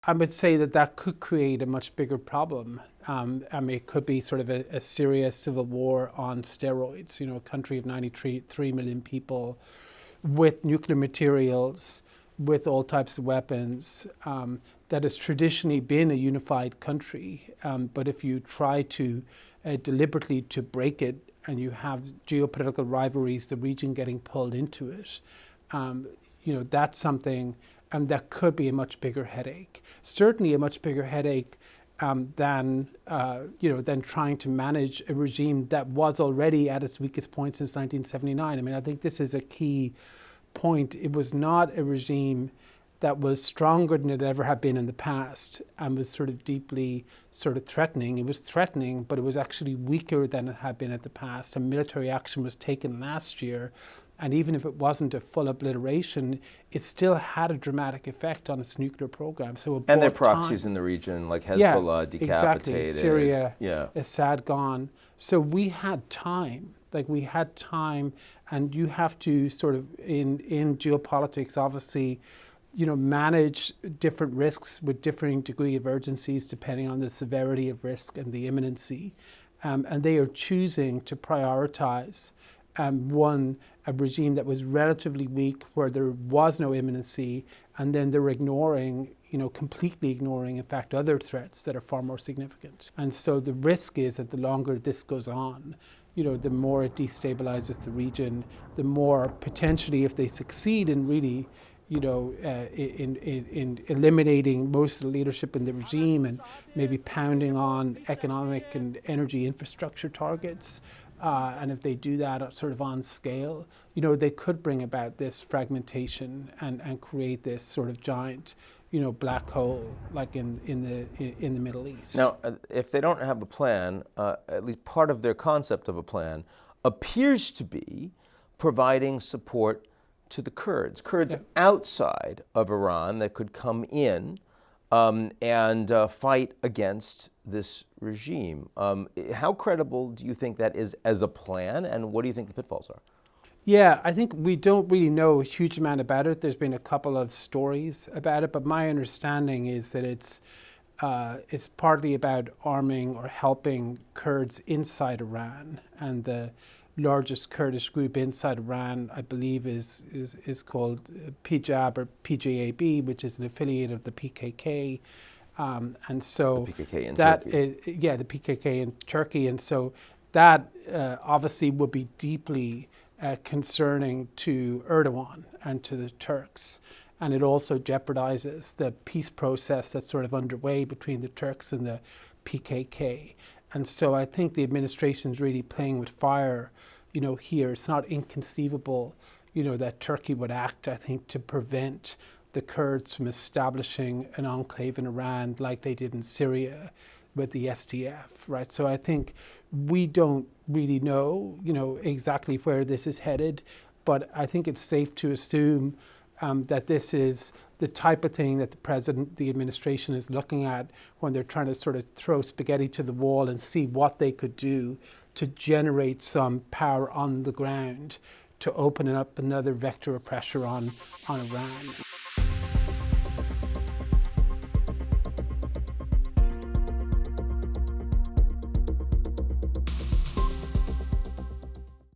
I would say that could create a much bigger problem. I mean, it could be sort of a Syria civil war on steroids, a country of 93 million people with nuclear materials, with all types of weapons, that has traditionally been a unified country. But if you try to deliberately to break it, and you have geopolitical rivalries, the region getting pulled into it, that's something that could be a much bigger headache. Certainly a much bigger headache than trying to manage a regime that was already at its weakest point since 1979. I mean, I think this is a key point. It was not a regime that was stronger than it ever had been in the past and was sort of deeply sort of threatening. It was threatening, but it was actually weaker than it had been in the past. And military action was taken last year. And even if it wasn't a full obliteration, it still had a dramatic effect on its nuclear program. So and their proxies in the region, like Hezbollah, decapitated. Exactly. Syria, Assad gone. So we had time. And you have to sort of, in geopolitics, obviously, manage different risks with differing degree of urgencies depending on the severity of risk and the imminency. And they are choosing to prioritize a regime that was relatively weak where there was no imminency, and then they're ignoring, completely ignoring, in fact, other threats that are far more significant. And so the risk is that the longer this goes on, the more it destabilizes the region, the more potentially, if they succeed in really in eliminating most of the leadership in the regime and maybe pounding on economic and energy infrastructure targets, and if they do that sort of on scale, they could bring about this fragmentation and create this sort of giant, black hole like in the Middle East. Now, if they don't have a plan, at least part of their concept of a plan appears to be providing support to the Kurds outside of Iran that could come in and fight against this regime. How credible do you think that is as a plan, and what do you think the pitfalls are? Yeah, I think we don't really know a huge amount about it. There's been a couple of stories about it, but my understanding is that it's partly about arming or helping Kurds inside Iran, and the largest Kurdish group inside Iran, I believe, is called Pijab or PJAB, which is an affiliate of the PKK. And so the PKK in Turkey. The PKK in Turkey. And so that obviously would be deeply concerning to Erdogan and to the Turks. And it also jeopardizes the peace process that's sort of underway between the Turks and the PKK. And so I think the administration's really playing with fire, here. It's not inconceivable, that Turkey would act, I think, to prevent the Kurds from establishing an enclave in Iran like they did in Syria with the SDF, right? So I think we don't really know, exactly where this is headed, but I think it's safe to assume that this is the type of thing that the administration is looking at when they're trying to sort of throw spaghetti to the wall and see what they could do to generate some power on the ground to open up another vector of pressure on Iran.